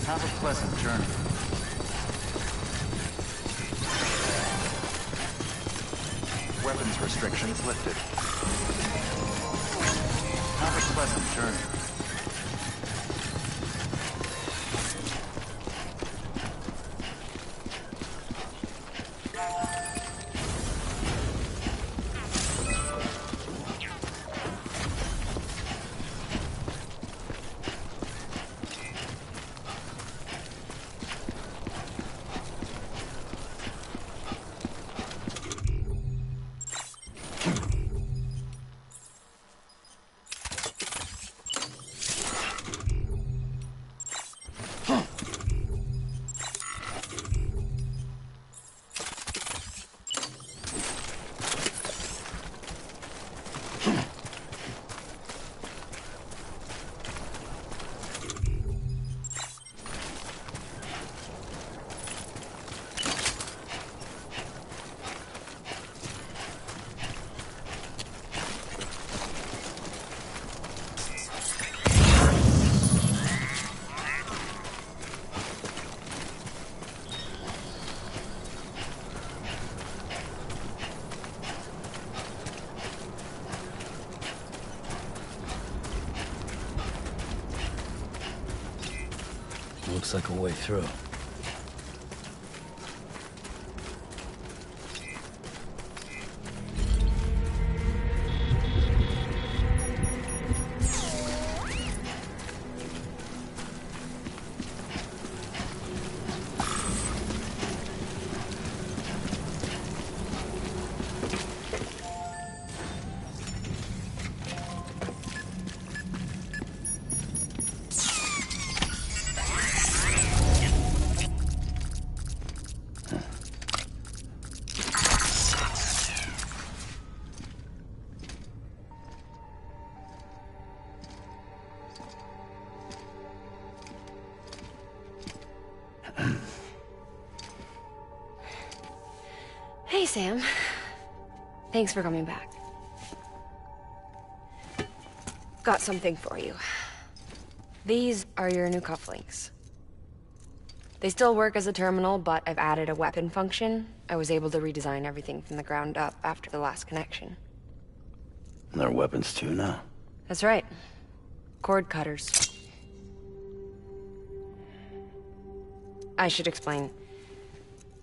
Have a pleasant journey. Weapons restrictions lifted. Have a pleasant journey. Looks like a way through. Hey, Sam. Thanks for coming back. Got something for you. These are your new cufflinks. They still work as a terminal, but I've added a weapon function. I was able to redesign everything from the ground up after the last connection. And they're weapons too now. That's right. Cord cutters. I should explain.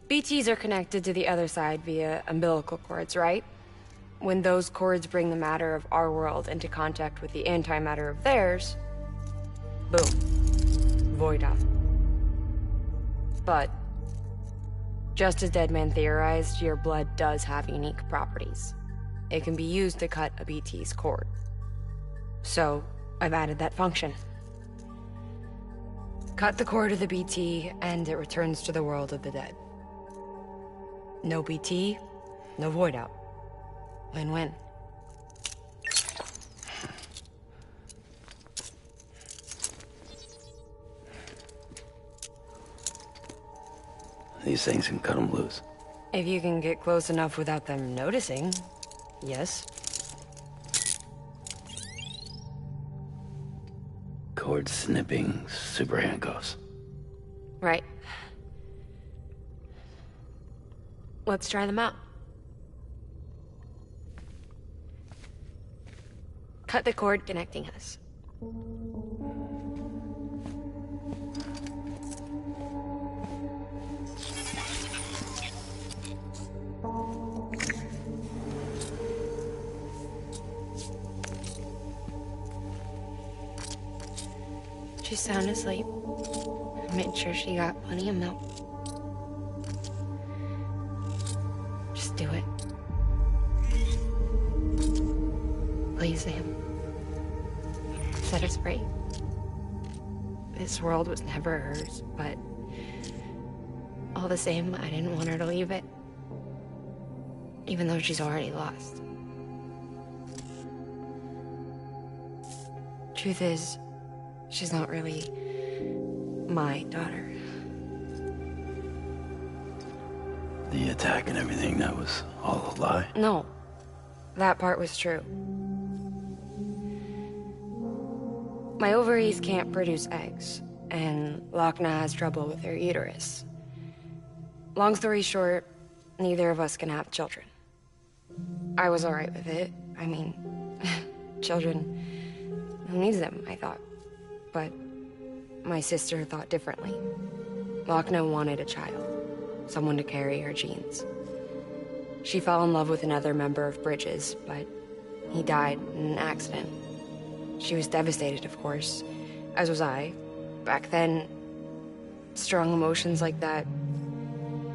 BTs are connected to the other side via umbilical cords, right? When those cords bring the matter of our world into contact with the antimatter of theirs, boom. Void out. But, just as Deadman theorized, your blood does have unique properties. It can be used to cut a BT's cord. So, I've added that function. Cut the cord of the BT, and it returns to the world of the dead. No BT, no void out. Win-win. These things can cut them loose. If you can get close enough without them noticing, yes. Cord snipping, super handcuffs. Right. Let's try them out. Cut the cord connecting us. She's sound asleep. I made sure she got plenty of milk. Just do it. Please, Sam. Set us free. This world was never hers, but all the same, I didn't want her to leave it. Even though she's already lost. Truth is, she's not really my daughter. The attack and everything, that was all a lie? No, that part was true. My ovaries can't produce eggs, and Lochna has trouble with her uterus. Long story short, neither of us can have children. I was alright with it. I mean, children, who needs them, I thought. But my sister thought differently. Lochna wanted a child, someone to carry her genes. She fell in love with another member of Bridges, but he died in an accident. She was devastated, of course, as was I. Back then, strong emotions like that,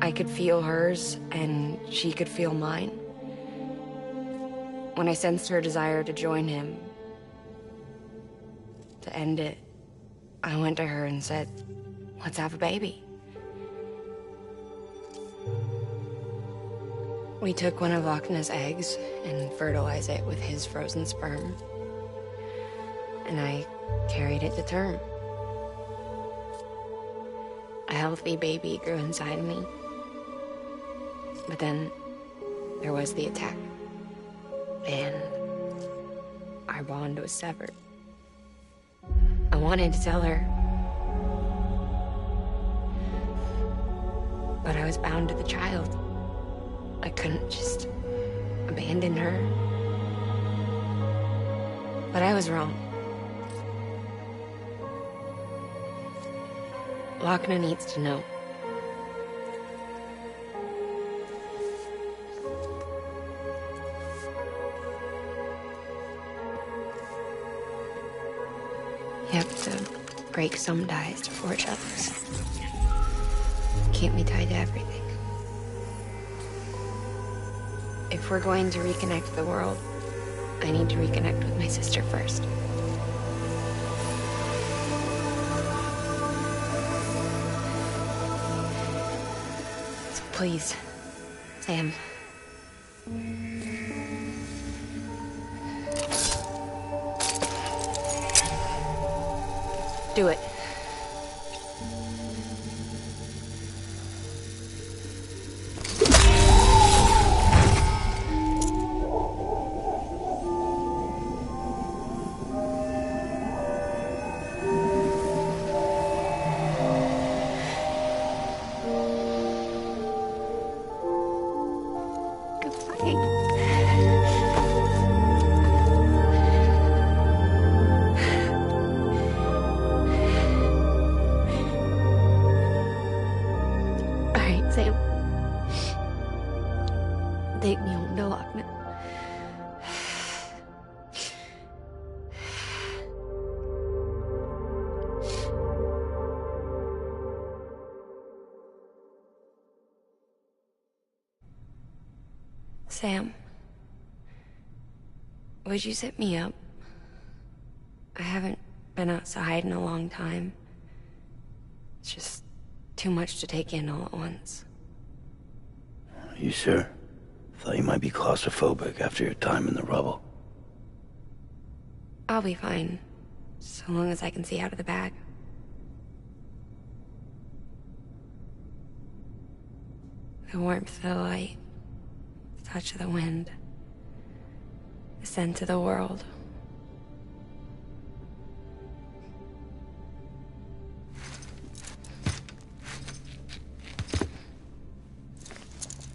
I could feel hers, and she could feel mine. When I sensed her desire to join him, to end it, I went to her and said, let's have a baby. We took one of Lochna's eggs and fertilized it with his frozen sperm. And I carried it to term. A healthy baby grew inside me. But then there was the attack. And our bond was severed. I wanted to tell her. But I was bound to the child. I couldn't just abandon her. But I was wrong. Lochna needs to know. You have to break some ties to forge others. Can't be tied to everything. If we're going to reconnect the world, I need to reconnect with my sister first. So please, Sam. Do it. Take me home to Lochna. Sam, would you sit me up? I haven't been outside in a long time. It's just too much to take in all at once. You sure? Thought you might be claustrophobic after your time in the rubble. I'll be fine, so long as I can see out of the bag. The warmth of the light, the touch of the wind, the scent of the world.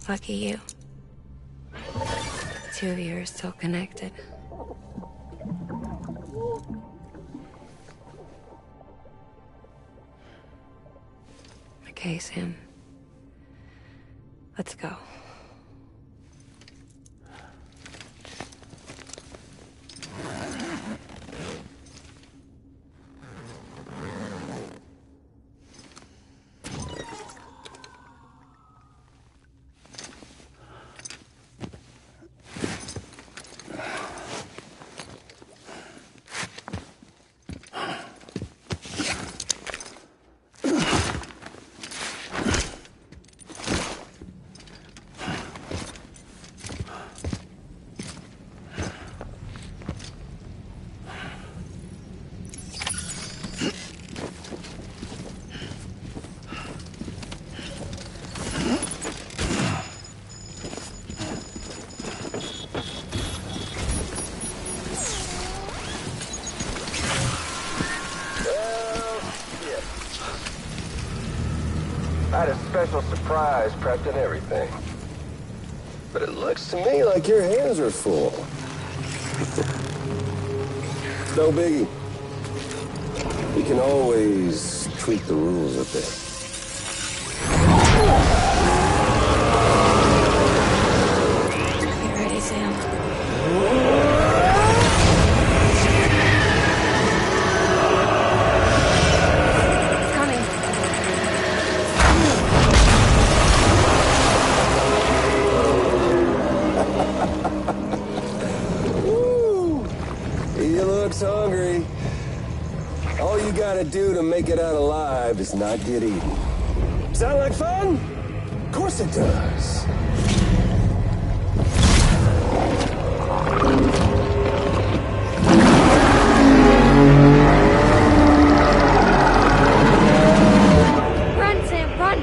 Lucky you. The two of you are still connected. Okay, Sam. Let's go. I had a special surprise prepped and everything. But it looks to me like your hands are full. No biggie. We can always tweak the rules a bit. You ready, Sam? Coming. Woo! He looks hungry. All you gotta do to make it out alive is not get eaten. Sound like fun? Of course it does. Run, Sam, run!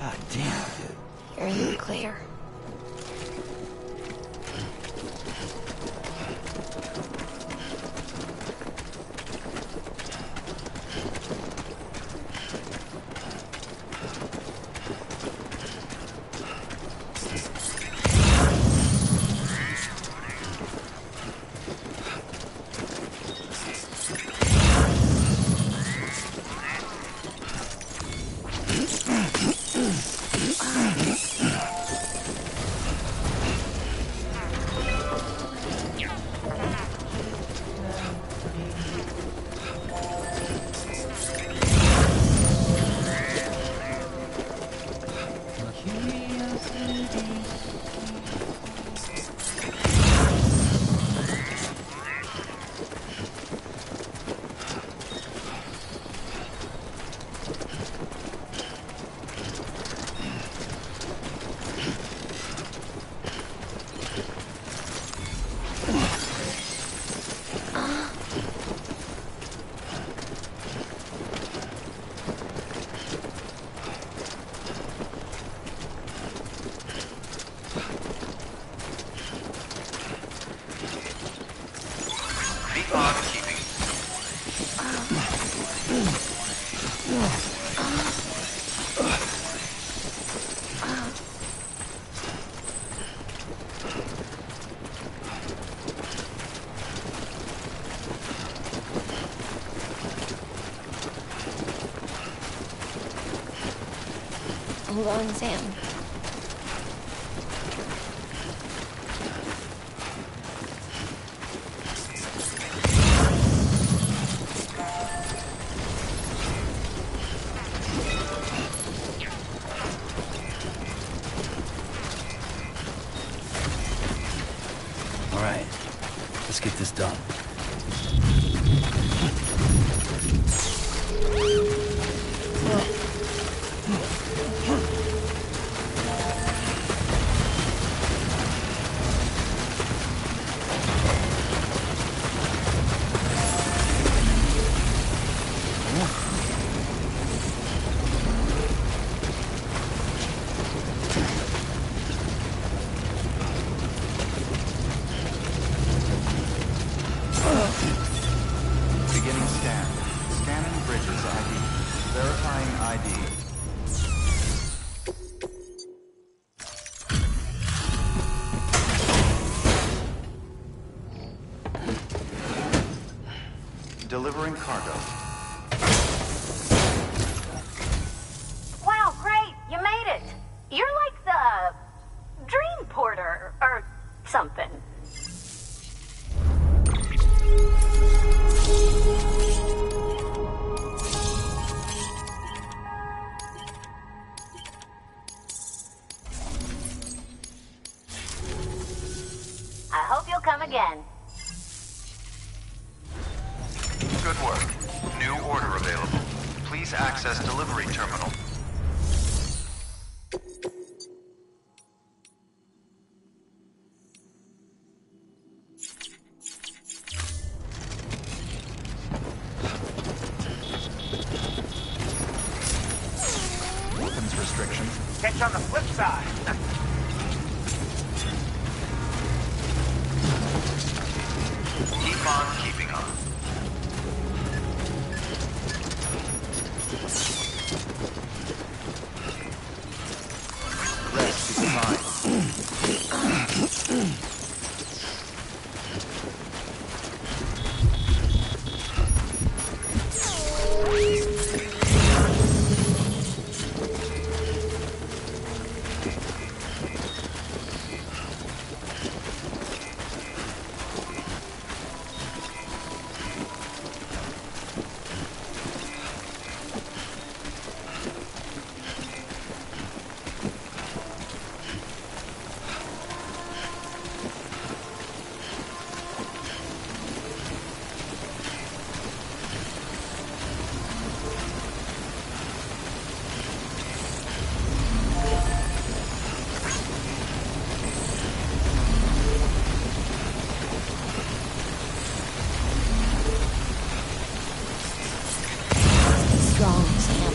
God damn, dude. You're in the clear. Hold on, Sam. All right, let's get this done. Beginning scan. Scanning Bridges ID. Verifying ID. Delivering cargo. Wow, great! You made it! You're like the dream porter, or something. again. Good work. New order available. Please access delivery terminal. Weapons restriction. Catch on the flip side. Keep on keeping on. Rest is fine. Strong, Sam.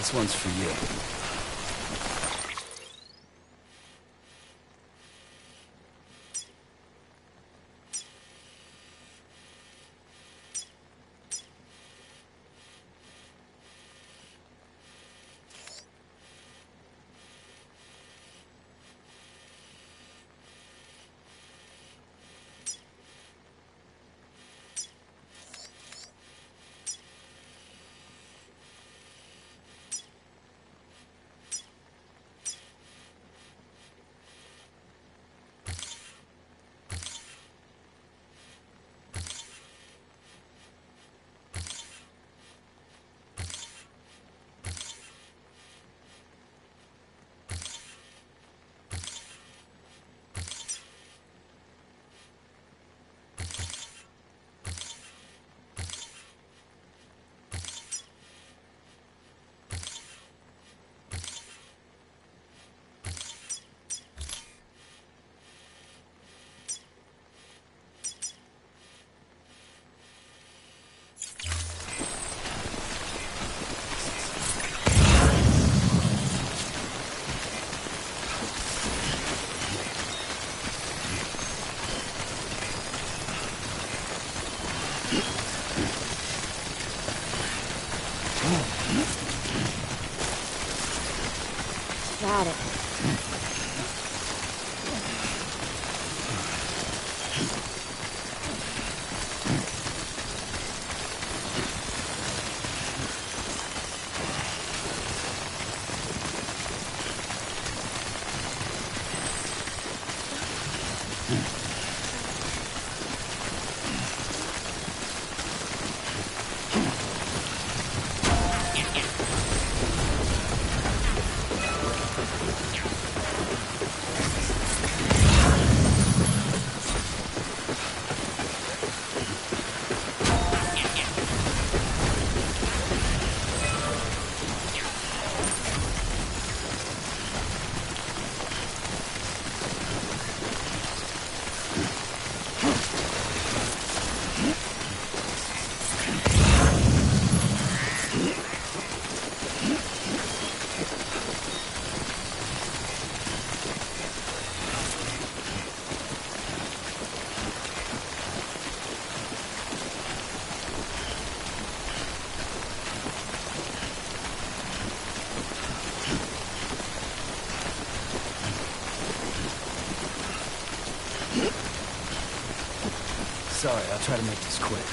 This one's for you. Got it. Sorry, I'll try to make this quick.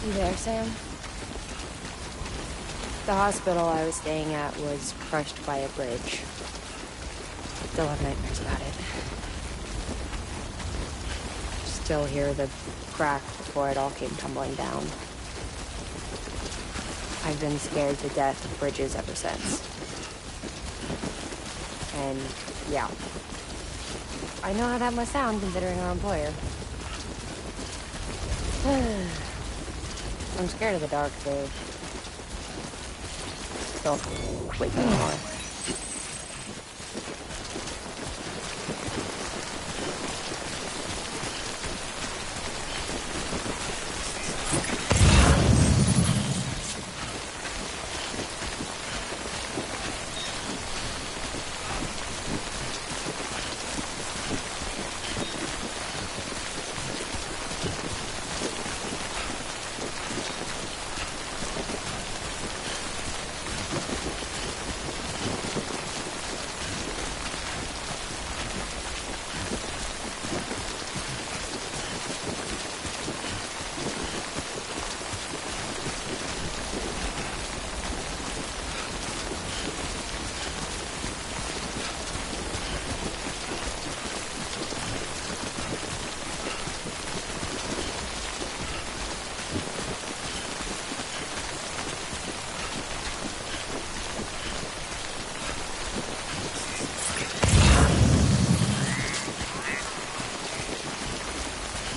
You there, Sam? The hospital I was staying at was crushed by a bridge. Still have nightmares about it. Still hear the crack before it all came tumbling down. I've been scared to death of bridges ever since. And, yeah. I know how that must sound considering our employer. I'm scared of the dark, too. So, wait more.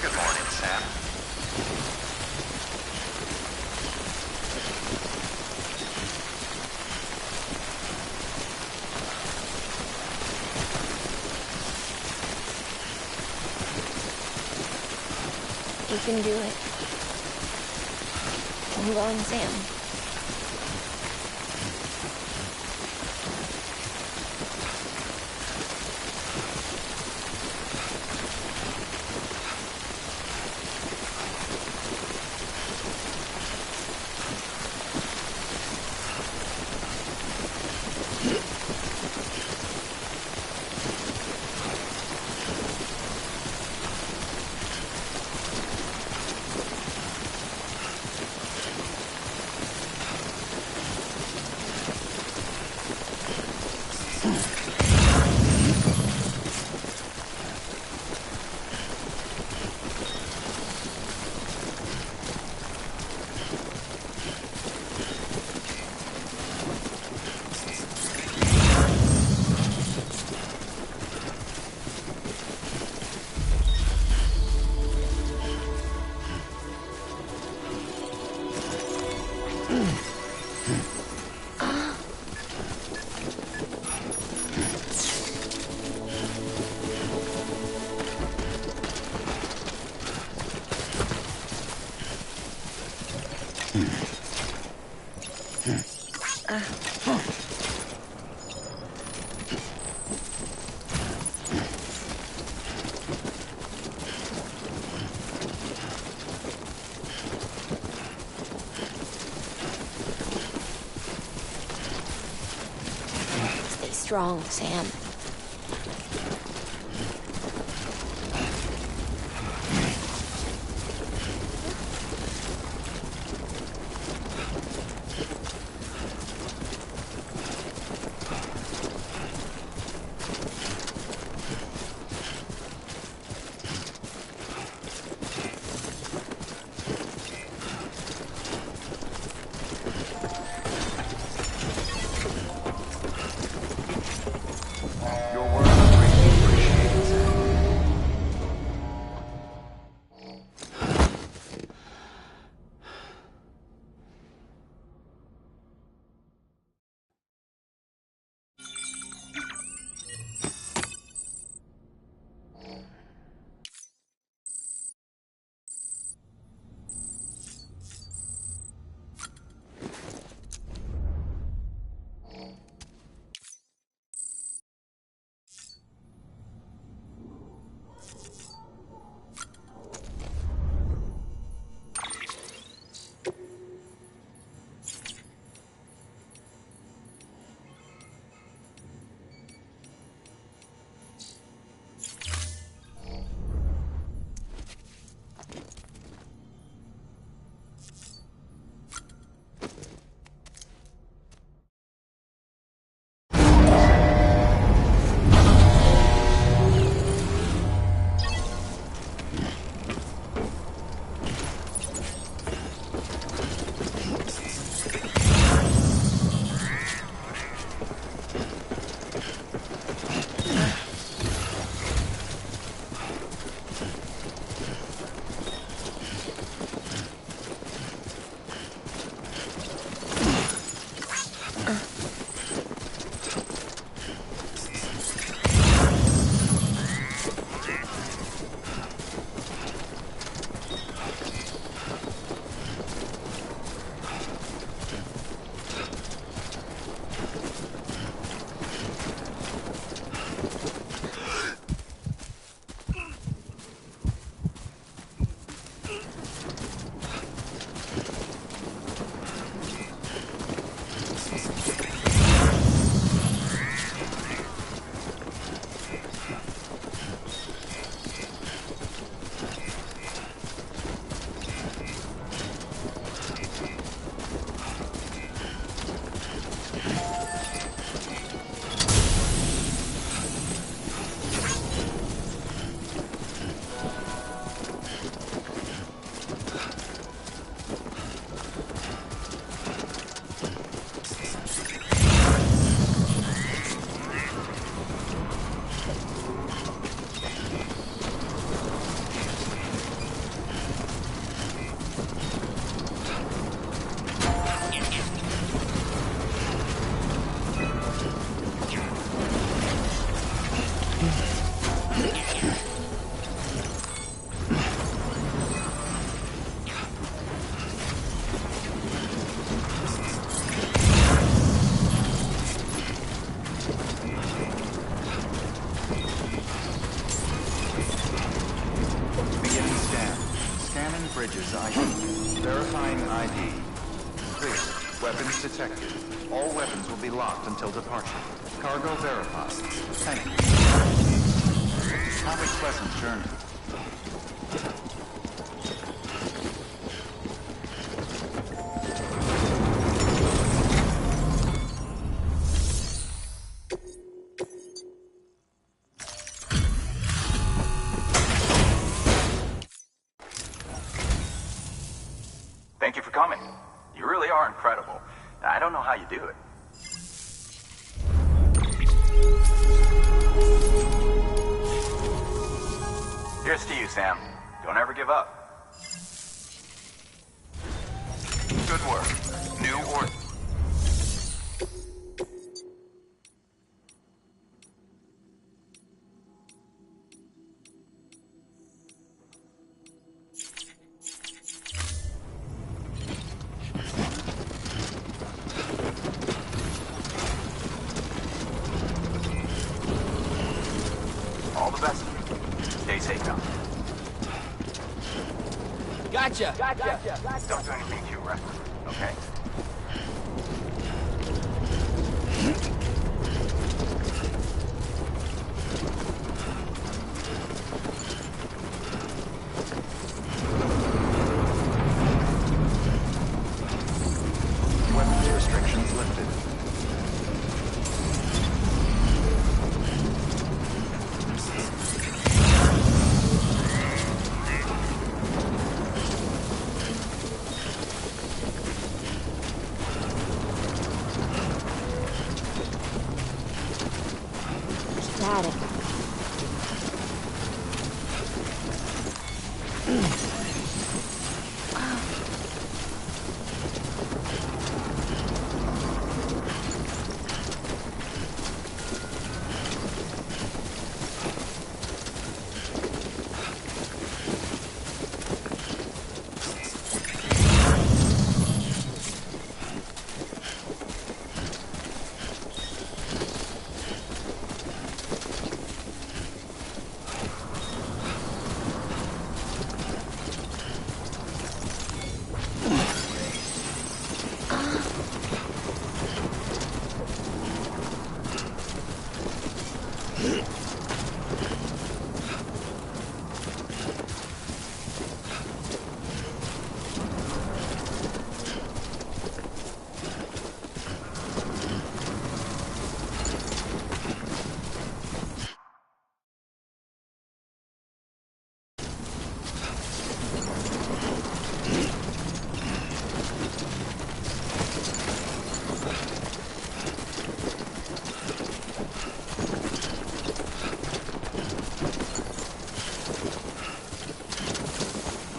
Good morning, Sam. We can do it. Hold on, Sam. Stay strong, Sam. Bridges ID. Verifying ID. Clear. Weapons detected. All weapons will be locked until departure. Cargo verified. Thank you. Have a pleasant journey. Thank you for coming. You really are incredible. I don't know how you do it. Here's to you, Sam. Don't ever give up. Good work. New order. All the best. Stay safe now. Gotcha. Don't do anything too reckless, okay? Weapons restrictions lifted. Got it.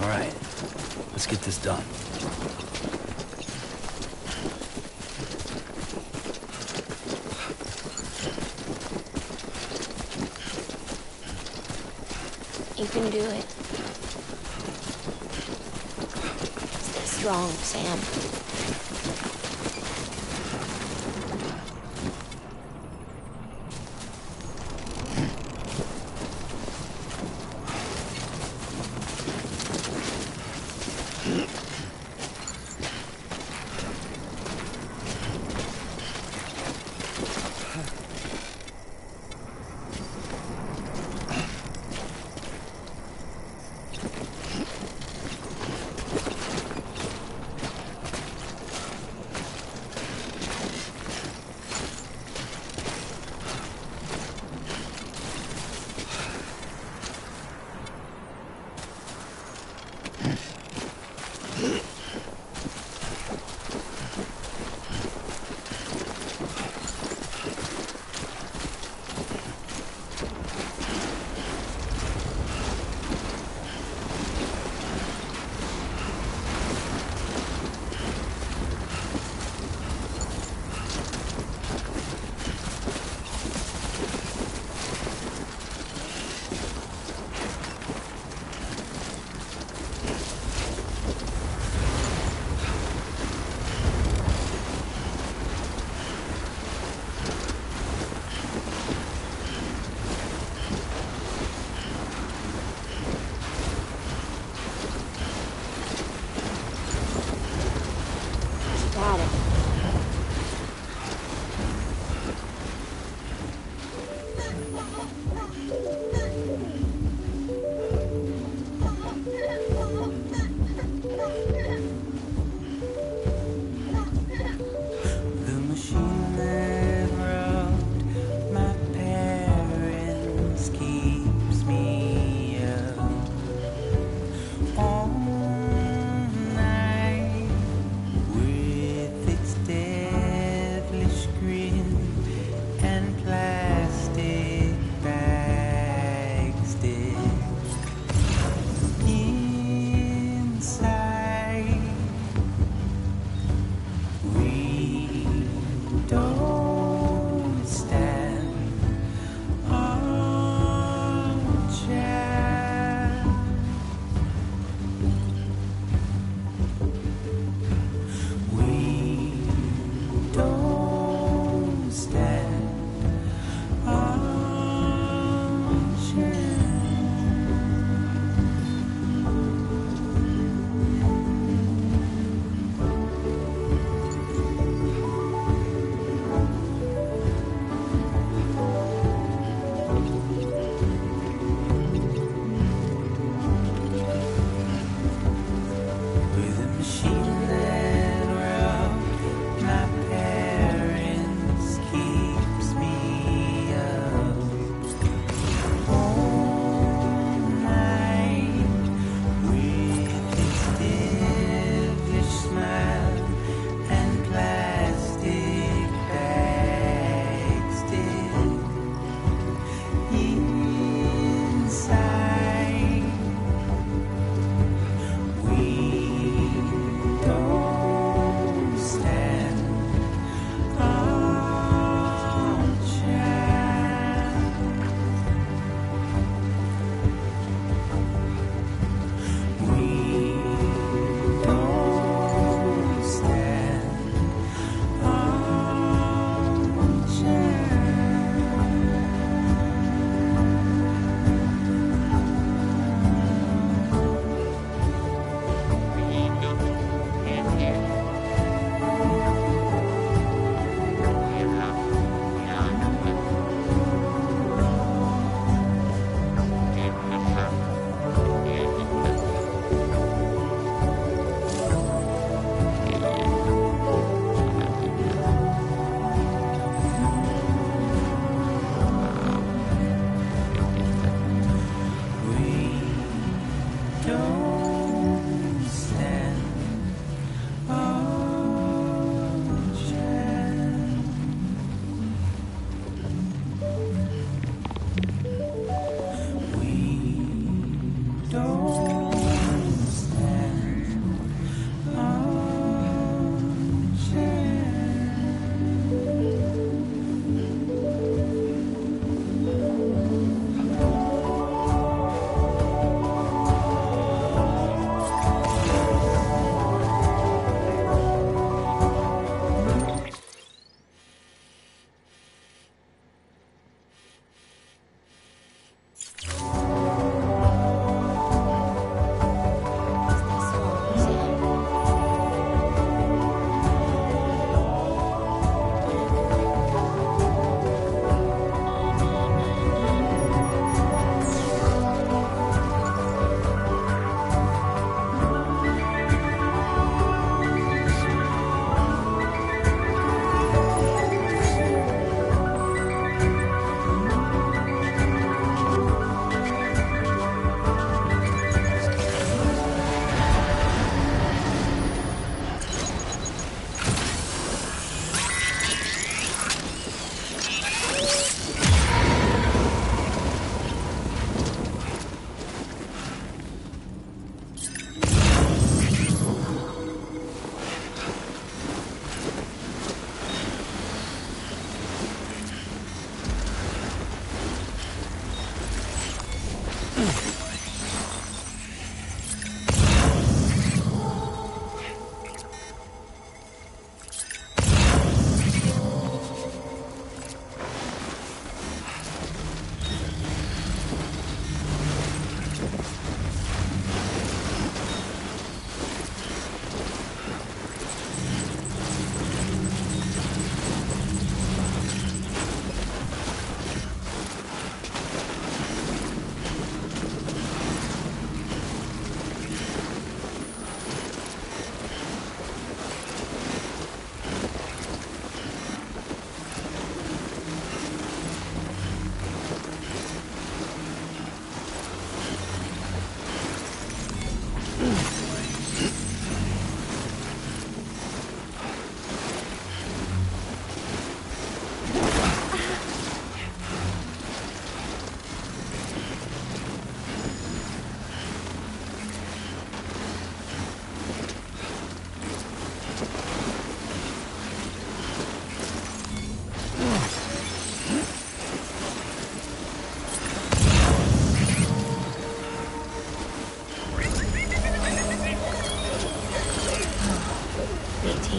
All right, let's get this done. You can do it. Stay strong, Sam.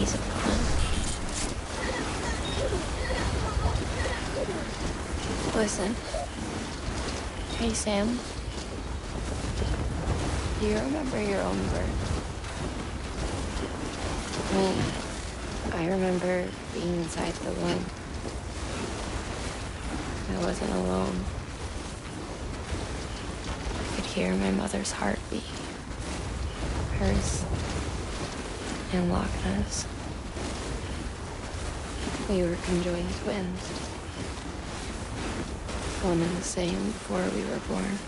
He's a fun. Listen. Hey, Sam. Do you remember your own birth? I remember being inside the womb. I wasn't alone. I could hear my mother's heartbeat. Hers. And Lochna's. We were conjoined twins. One and the same before we were born.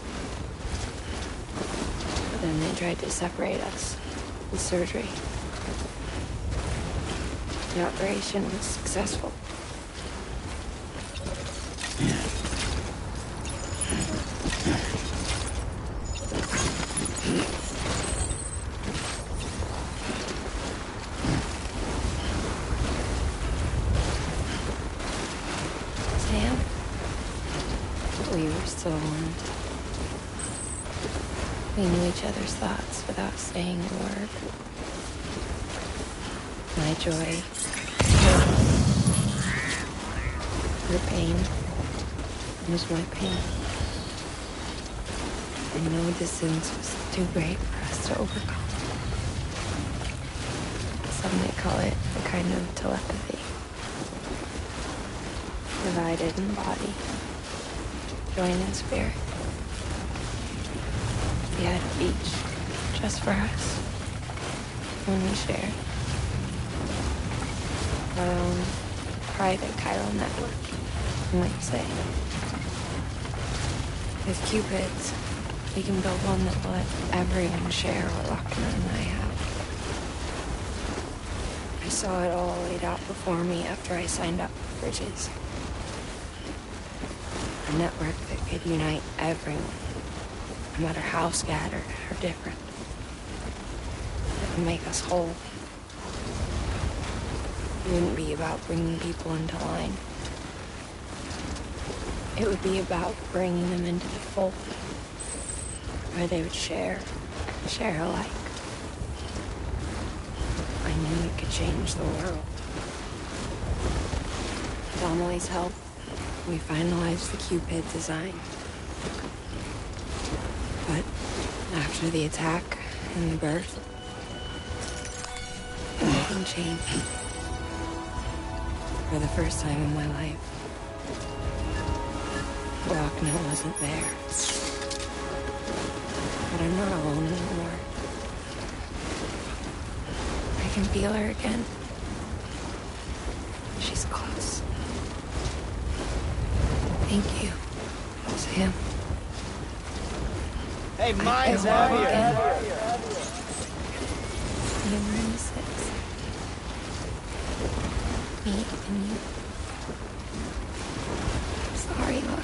But then they tried to separate us with surgery. The operation was successful. Sam, we were so one. We knew each other's thoughts without saying a word. My joy, her pain was my pain. And no distance was too great for us to overcome. Some may call it a kind of telepathy. Divided in body, joined in spirit. We had a beach just for us, when we shared our own private chiral network, you might say. With Cupids, we can build one that will let everyone share what Lochna and I have. I saw it all laid out before me after I signed up for Bridges. A network that could unite everyone, no matter how scattered or different. That would make us whole. It wouldn't be about bringing people into line. It would be about bringing them into the fold, where they would share alike. I knew it could change the world. With Donnelly's help, we finalized the Cupid design. But after the attack and the birth, everything changed. For the first time in my life, Lochna wasn't there. But I'm not alone anymore. I can feel her again. She's close. Thank you, Sam. Hey, mine's heavier. Room 6. Me and you. Sorry, Lochna.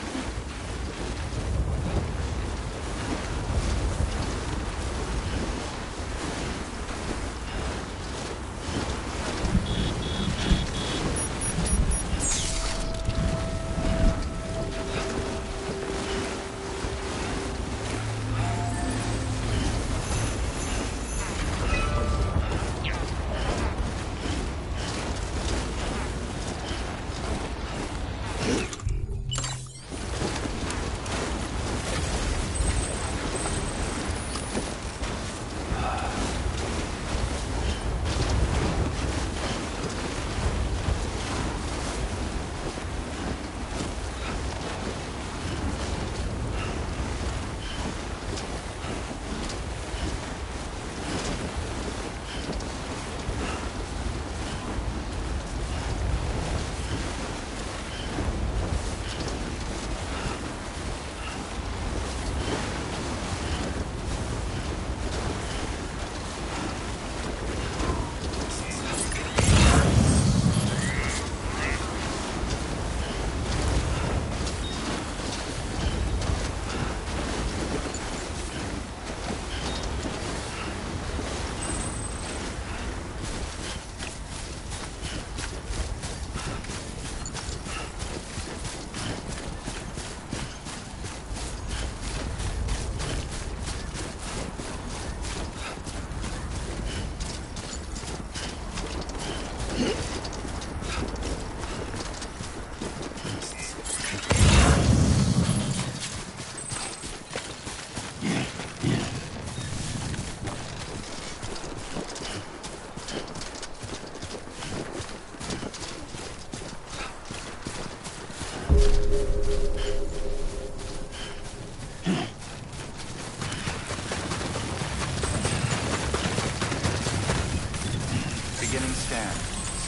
Beginning scan.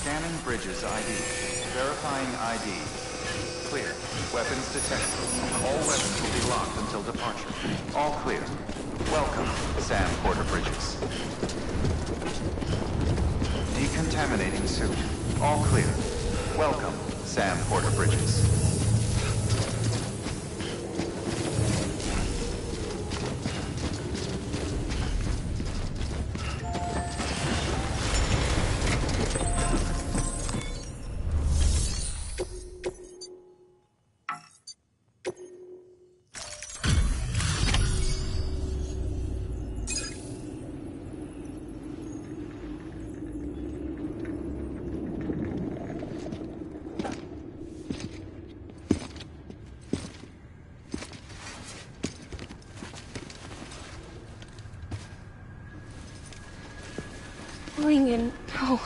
Scanning bridges ID. Verifying ID. Clear. Weapons detected. All weapons will be locked until departure. All clear. Welcome, Sam Porter Bridges. Decontaminating suit. All clear. Welcome, Sam Porter Bridges. Lincoln, no.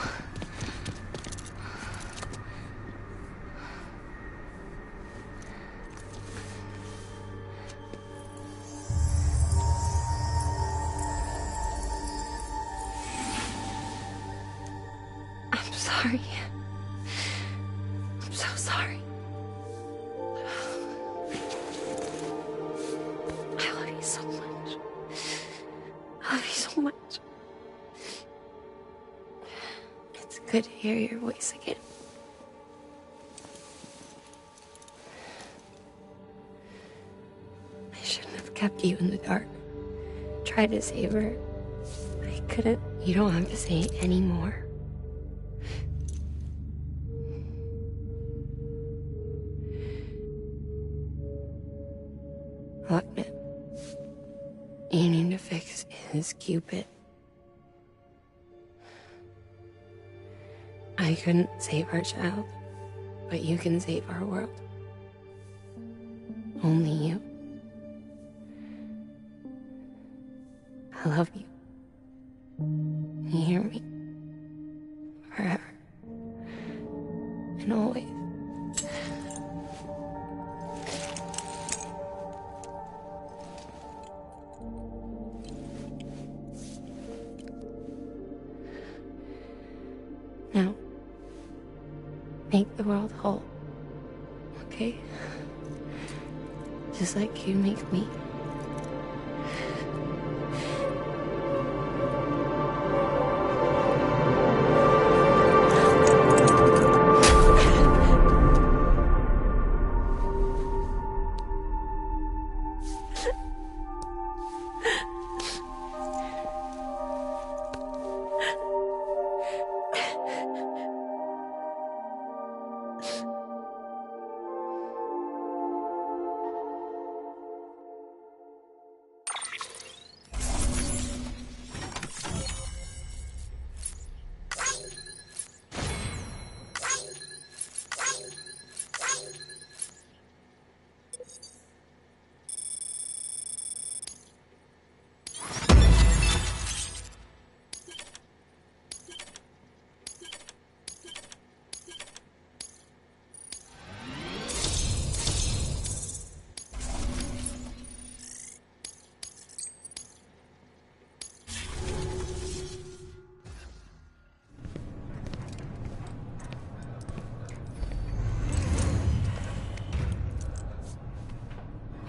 I'm sorry. I'm so sorry. I love you so much. I love you so much. It's good to hear your voice again. I shouldn't have kept you in the dark. Tried to save her. I couldn't. You don't have to say any more. Look, man. You need to fix his Cupid. I couldn't save our child, but you can save our world. Only you. I love you. You hear me? Forever. And always. Now, make the world whole, okay? Just like you make me.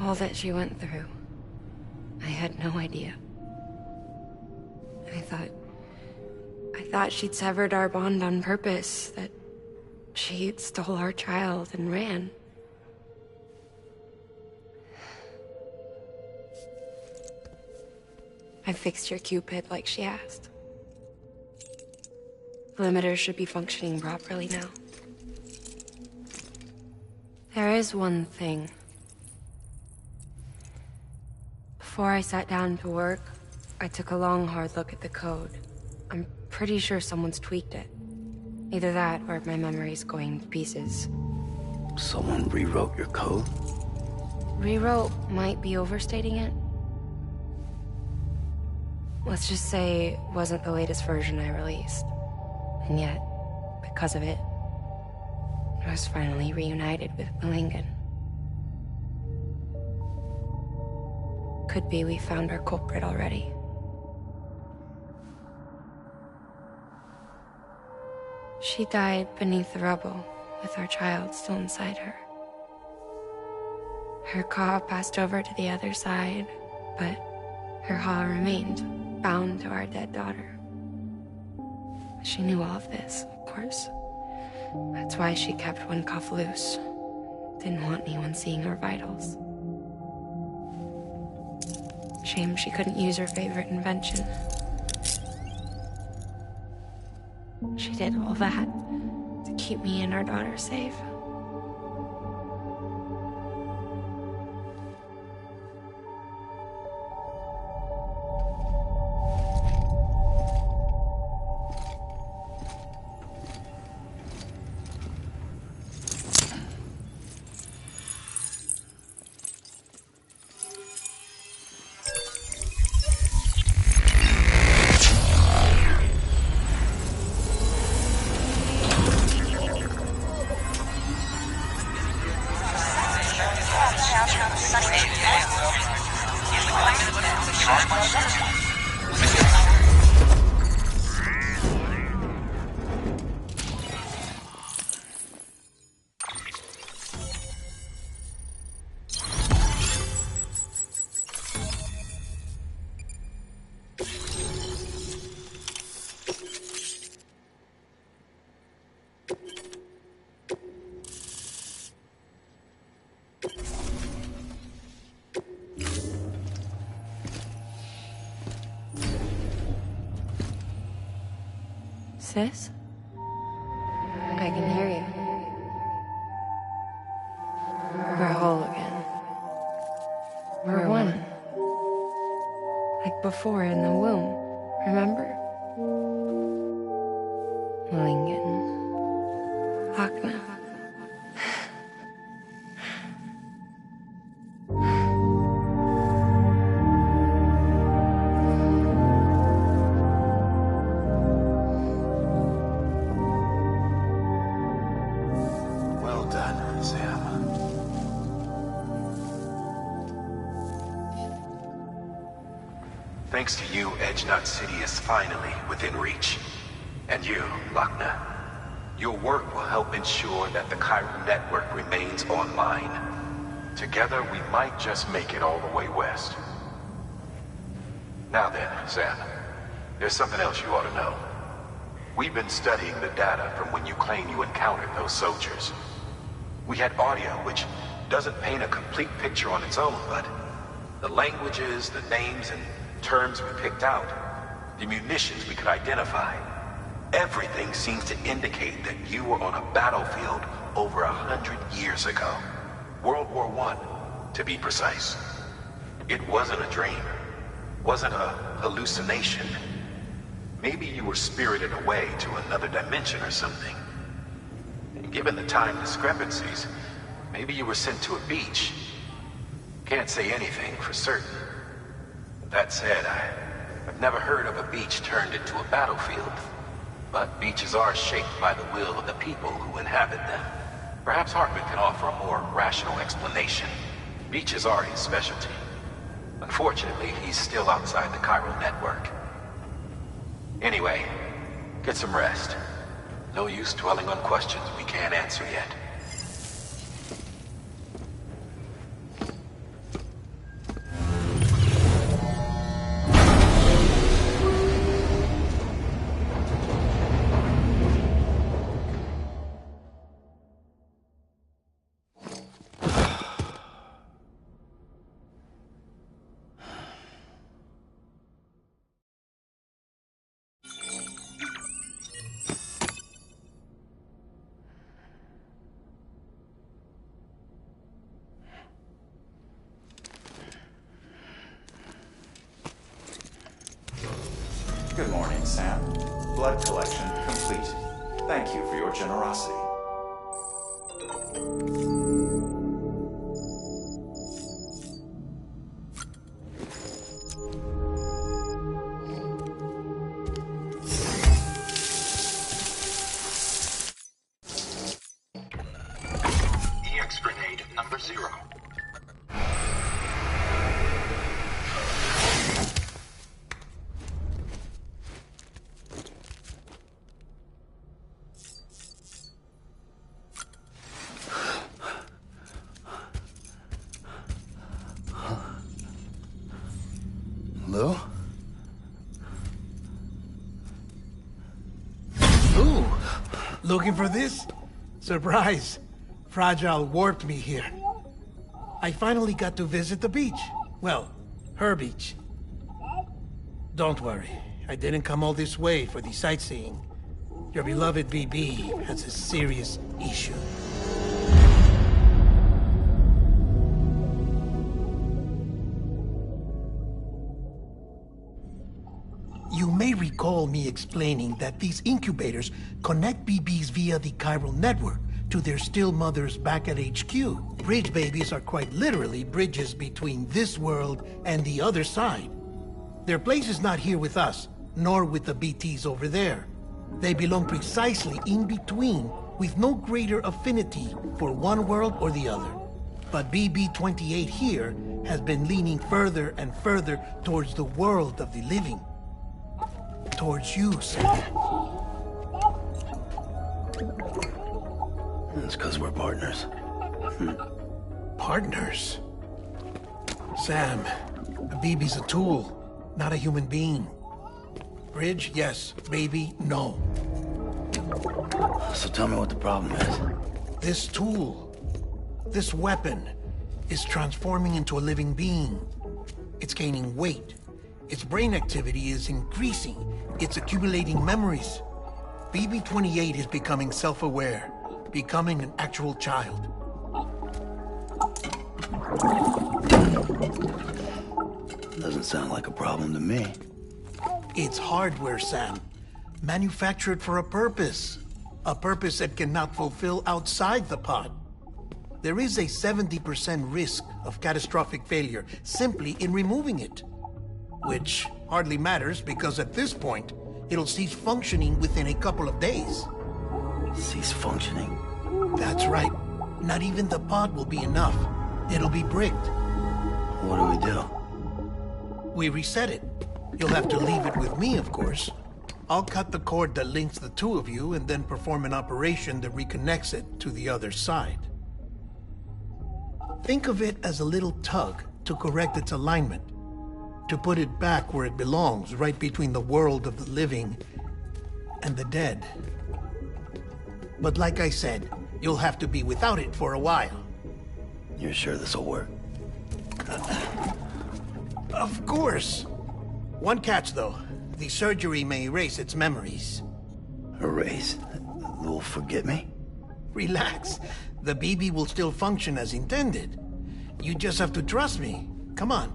All that she went through, I had no idea. I thought she'd severed our bond on purpose, that she stole our child and ran. I fixed your Cupid like she asked. The limiter should be functioning properly now. There is one thing. Before I sat down to work, I took a long, hard look at the code. I'm pretty sure someone's tweaked it. Either that, or my memory's going to pieces. Someone rewrote your code? Rewrote might be overstating it. Let's just say it wasn't the latest version I released. And yet, because of it, I was finally reunited with Lincoln. Could be we found our culprit already. She died beneath the rubble, with our child still inside her. Her Ka passed over to the other side, but her Ha remained, bound to our dead daughter. She knew all of this, of course. That's why she kept one cuff loose. Didn't want anyone seeing her vitals. Shame she couldn't use her favorite invention. She did all that to keep me and our daughter safe. Sis? I can hear you. We're whole again. We're one. Like before in the womb, remember? Lingen. Hakna. Thanks to you, Edge-Knot City is finally within reach. And you, Lakna. Your work will help ensure that the chiral network remains online. Together, we might just make it all the way west. Now then, Sam, there's something else you ought to know. We've been studying the data from when you claim you encountered those soldiers. We had audio which doesn't paint a complete picture on its own, but the languages, the names, and terms we picked out, the munitions we could identify, everything seems to indicate that you were on a battlefield over 100 years ago. World War I, to be precise. It wasn't a dream. Wasn't a hallucination. Maybe you were spirited away to another dimension or something. And given the time discrepancies, maybe you were sent to a beach. Can't say anything for certain. That said, I've never heard of a beach turned into a battlefield. But beaches are shaped by the will of the people who inhabit them. Perhaps Hartman can offer a more rational explanation. Beaches are his specialty. Unfortunately, he's still outside the chiral network. Anyway, get some rest. No use dwelling on questions we can't answer yet. Good morning, Sam. Blood collection complete. Thank you for your generosity. EX grenade number 0. Looking for this? Surprise. Fragile warped me here. I finally got to visit the beach. Well, her beach. Don't worry. I didn't come all this way for the sightseeing. Your beloved BB has a serious issue. You may recall me explaining that these incubators connect BBs via the chiral network to their still mothers back at HQ. Bridge babies are quite literally bridges between this world and the other side. Their place is not here with us, nor with the BTs over there. They belong precisely in between, with no greater affinity for one world or the other. But BB-28 here has been leaning further and further towards the world of the living. Towards you, Sam. It's because we're partners. Partners? Sam, a BB's a tool, not a human being. Bridge, yes. Baby, no. So tell me what the problem is. This tool, this weapon, is transforming into a living being. It's gaining weight. Its brain activity is increasing. It's accumulating memories. BB-28 is becoming self-aware, becoming an actual child. Doesn't sound like a problem to me. It's hardware, Sam. Manufactured for a purpose. A purpose it cannot fulfill outside the pod. There is a 70% risk of catastrophic failure simply in removing it. Which hardly matters because at this point, it'll cease functioning within a couple of days. Cease functioning? That's right. Not even the pod will be enough. It'll be bricked. What do we do? We reset it. You'll have to leave it with me, of course. I'll cut the cord that links the two of you and then perform an operation that reconnects it to the other side. Think of it as a little tug to correct its alignment. To put it back where it belongs, right between the world of the living and the dead. But like I said, you'll have to be without it for a while. You're sure this'll work? Of course. One catch, though. The surgery may erase its memories. Erase? Will forget me? Relax. The BB will still function as intended. You just have to trust me. Come on.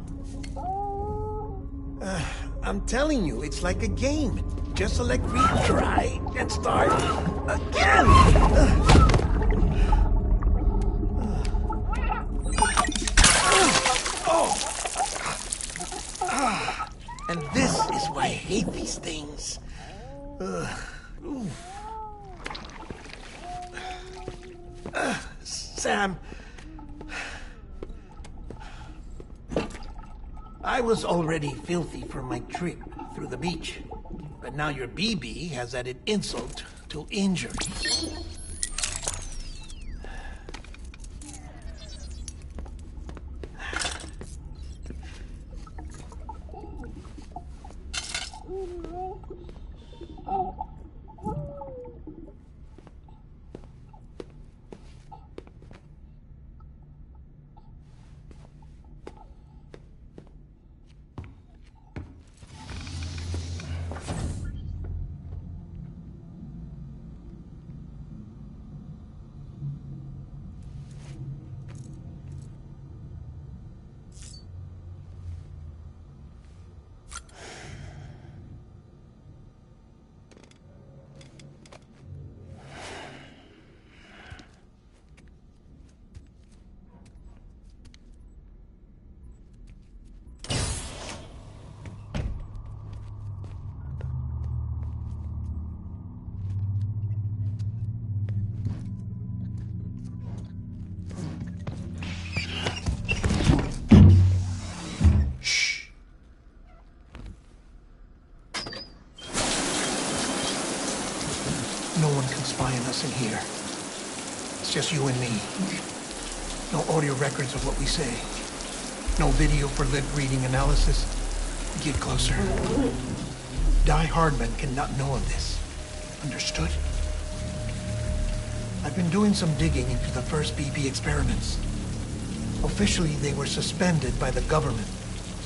I'm telling you, it's like a game. Just select retry and start again! And this is why I hate these things. Sam. I was already filthy from my trip through the beach. But now your BB has added insult to injury. No one can spy on us in here. It's just you and me. No audio records of what we say. No video for lip reading analysis. Get closer. Die Hardman cannot know of this. Understood? I've been doing some digging into the first BB experiments. Officially, they were suspended by the government,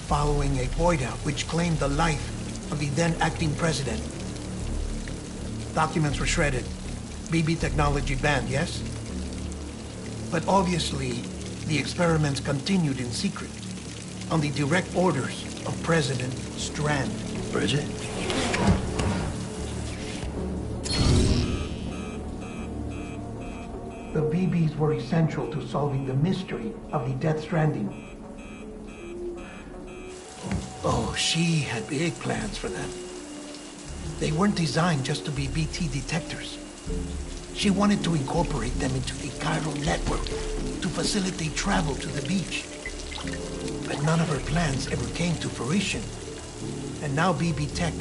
following a void out which claimed the life of the then acting president. Documents were shredded. BB technology banned, yes? But obviously, the experiments continued in secret, on the direct orders of President Strand. Bridget? The BBs were essential to solving the mystery of the Death Stranding. Oh, she had big plans for them. They weren't designed just to be BT detectors. She wanted to incorporate them into the chiral network to facilitate travel to the beach. But none of her plans ever came to fruition. And now BB Tech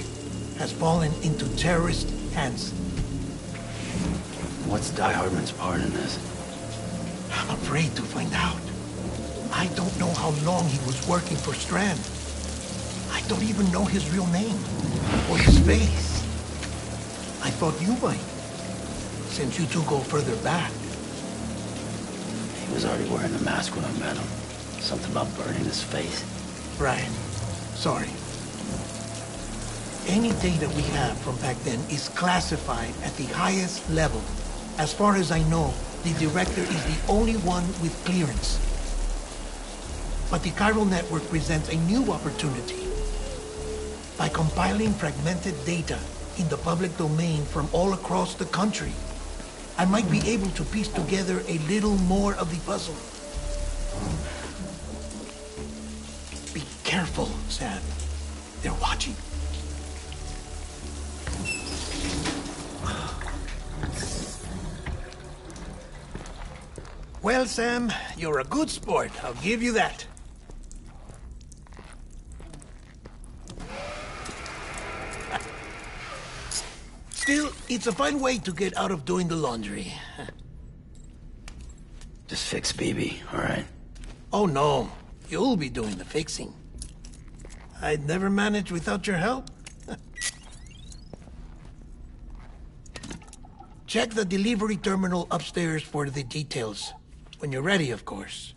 has fallen into terrorist hands. What's Die Hardman's part in this? I'm afraid to find out. I don't know how long he was working for Strand. I don't even know his real name or his face. I thought you might, since you two go further back. He was already wearing the mask when I met him. Something about burning his face. Right. Sorry. Any data we have from back then is classified at the highest level. As far as I know, the director is the only one with clearance. But the chiral network presents a new opportunity. By compiling fragmented data in the public domain from all across the country, I might be able to piece together a little more of the puzzle. Be careful, Sam. They're watching. Well, Sam, you're a good sport. I'll give you that. Still, it's a fun way to get out of doing the laundry. Just fix BB, all right? Oh, no. You'll be doing the fixing. I'd never manage without your help. Check the delivery terminal upstairs for the details. When you're ready, of course.